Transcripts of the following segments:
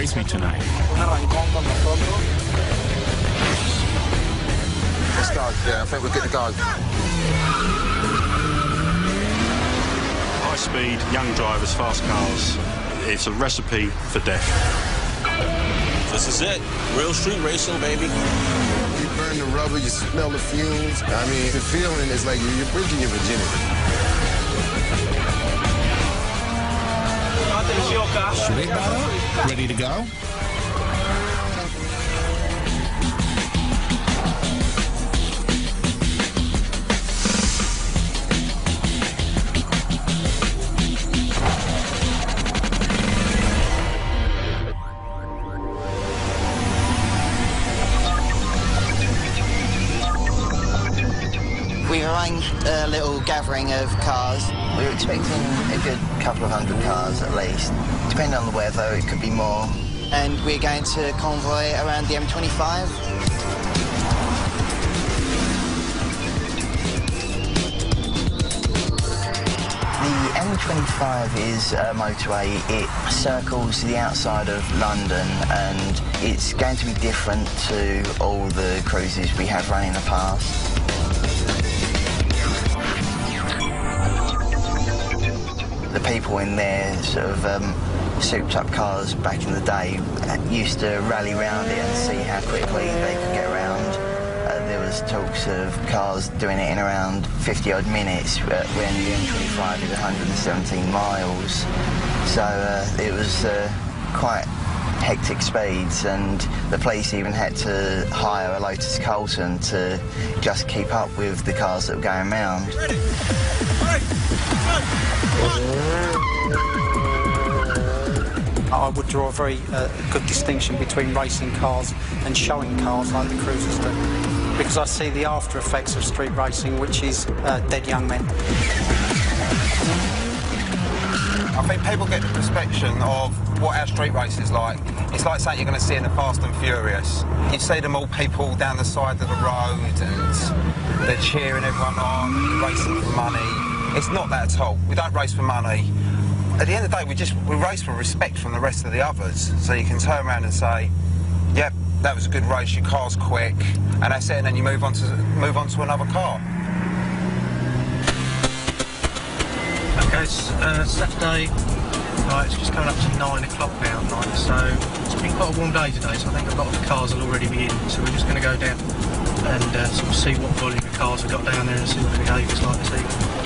race me tonight. Let's go. Yeah, I think we're good to go. High speed, young drivers, fast cars. It's a recipe for death. This is it. Real street racing, baby. You burn the rubber, you smell the fumes. I mean, the feeling is like you're bridging your virginity. Street battle? Ready to go? We arranged a little gathering of cars. We were expecting a good couple of hundred cars at least. Depending on the weather, it could be more. And we're going to convoy around the M25. The M25 is a motorway. It circles the outside of London and it's going to be different to all the cruises we have running in the past. The people in their sort of souped-up cars back in the day used to rally round it and see how quickly they could get around. There was talks of cars doing it in around 50-odd minutes when the M25 is 117 miles. So it was quite hectic speeds, and the police even had to hire a Lotus Colton to just keep up with the cars that were going round. Ready? I would draw a very good distinction between racing cars and showing cars like the cruisers do, because I see the after effects of street racing, which is dead young men. I think people get the perception of what our street race is like. It's like something you're going to see in the Fast and Furious. You see them all people down the side of the road and they're cheering everyone on, racing for money. It's not that at all. We don't race for money. At the end of the day, we race for respect from the rest of the others. So you can turn around and say, yep, that was a good race, your car's quick, and that's it, and then you move on to another car. Okay, it's Saturday. Right, it's just coming up to 9 o'clock now at night, so it's been quite a warm day today, so I think a lot of the cars will already be in, so we're just going to go down and sort of see what volume of cars we've got down there and see what the behaviour's like this evening.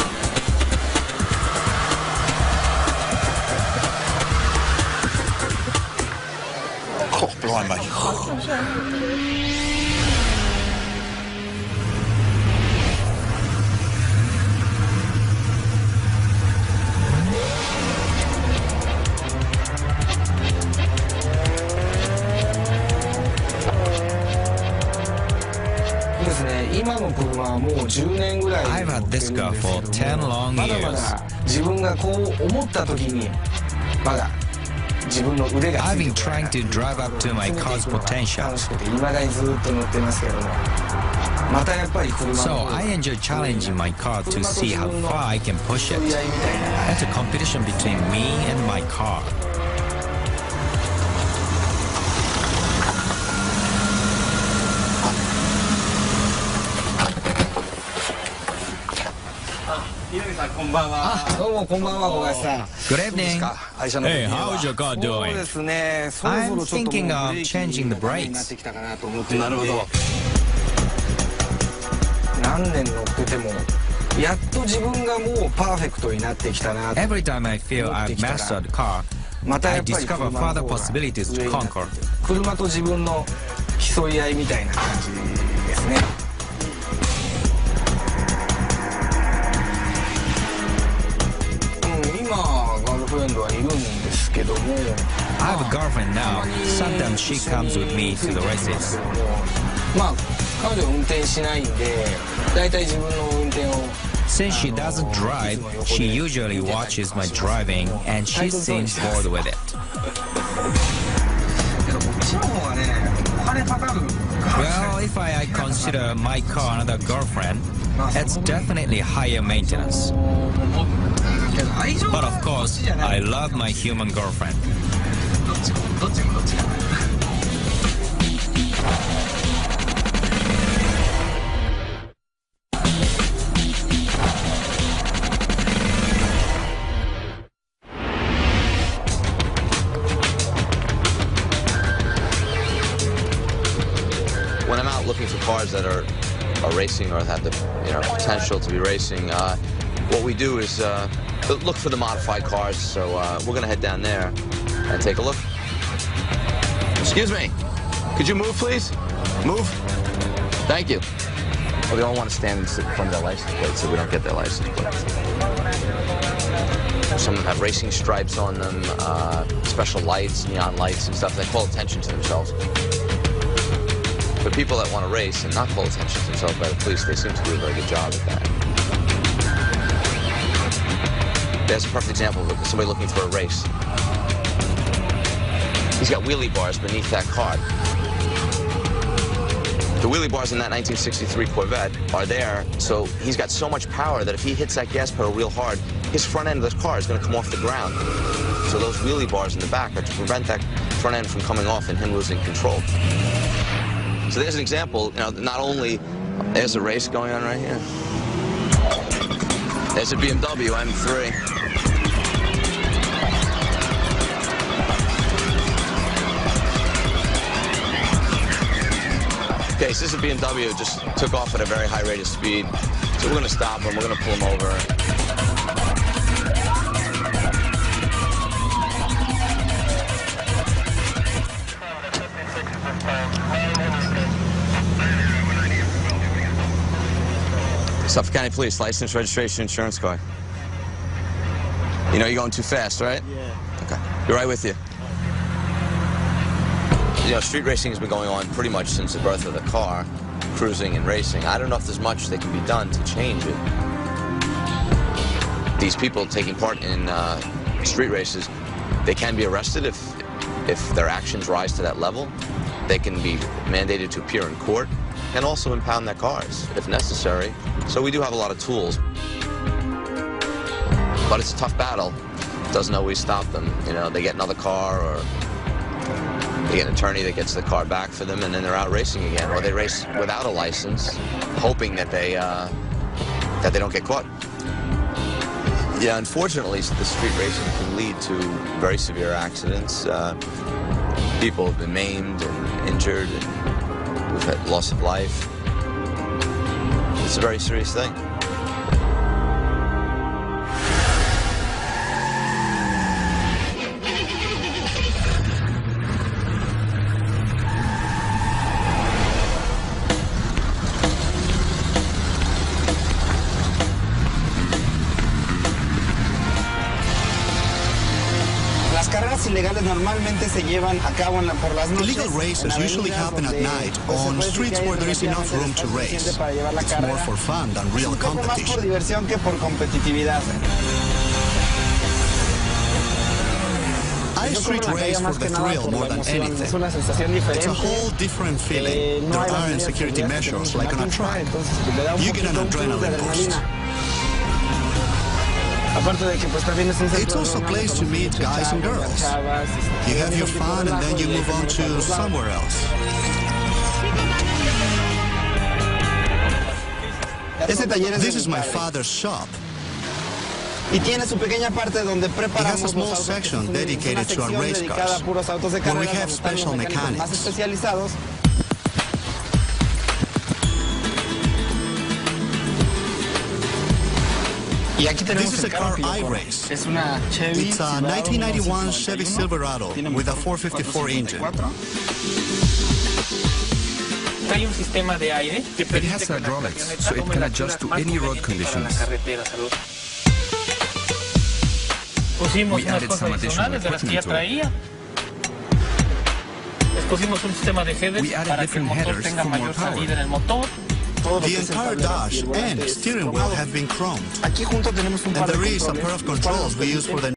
Oh, blimey. I've had this car for 10 long years. I've been trying to drive up to my car's potential. So I enjoy challenging my car to see how far I can push it. It's a competition between me and my car. Good evening. Hey, how's your car doing? I'm thinking of changing the brakes. Every time I feel I've mastered the car, I discover further possibilities to conquer. I have a girlfriend now. Sometimes she comes with me to the races. Since she doesn't drive, she usually watches my driving and she seems bored with it. Well, if I consider my car another girlfriend, it's definitely higher maintenance. But of course, I love my human girlfriend. When I'm out looking for cars that are racing or have the potential to be racing, what we do is look for the modified cars. So we're going to head down there and take a look. Excuse me. Could you move, please? Move. Thank you. Well, they all want to stand in front of their license plate so we don't get their license plates. Some of them have racing stripes on them, special lights, neon lights and stuff. They call attention to themselves. But people that want to race and not call attention to themselves by the police, they seem to do a very good job at that. There's a perfect example of somebody looking for a race. He's got wheelie bars beneath that card. The wheelie bars in that 1963 Corvette are there, so he's got so much power that if he hits that gas pedal real hard, his front end of the car is going to come off the ground. So those wheelie bars in the back are to prevent that front end from coming off and him losing control. So there's an example, not only, there's a race going on right here. There's a BMW M3. Okay, so this is a BMW, just took off at a very high rate of speed. So we're going to stop him, we're going to pull him over. Suffolk County Police, license, registration, insurance card. You know you're going too fast, right? Yeah. Okay. Be right with you. Street racing has been going on pretty much since the birth of the car, cruising and racing. I don't know if there's much that can be done to change it. These people taking part in street races, they can be arrested if their actions rise to that level. They can be mandated to appear in court and also impound their cars if necessary. So we do have a lot of tools. But it's a tough battle. It doesn't always stop them. They get another car or they get an attorney that gets the car back for them and then they're out racing again. Or they race without a license, hoping that they don't get caught. Yeah, unfortunately, the street racing can lead to very severe accidents. People have been maimed and injured, and we've had loss of life. It's a very serious thing. Illegal races usually happen at night on streets where there is enough room to race. It's more for fun than real competition. I street race for the thrill more than anything. It's a whole different feeling. There aren't security measures like on a track. You get an adrenaline boost. It's also a place to meet guys and girls. You have your fun and then you move on to somewhere else. This is my father's shop. He has a small section dedicated to our race cars, where we have special mechanics. This is a car I race. It's a 1991 Chevy Silverado with a 454 engine. It has hydraulics, so it can adjust to any road conditions. We added some additional equipment to it. We added different headers for more power. The entire dash and steering wheel have been chromed. And there is a pair of controls we use for the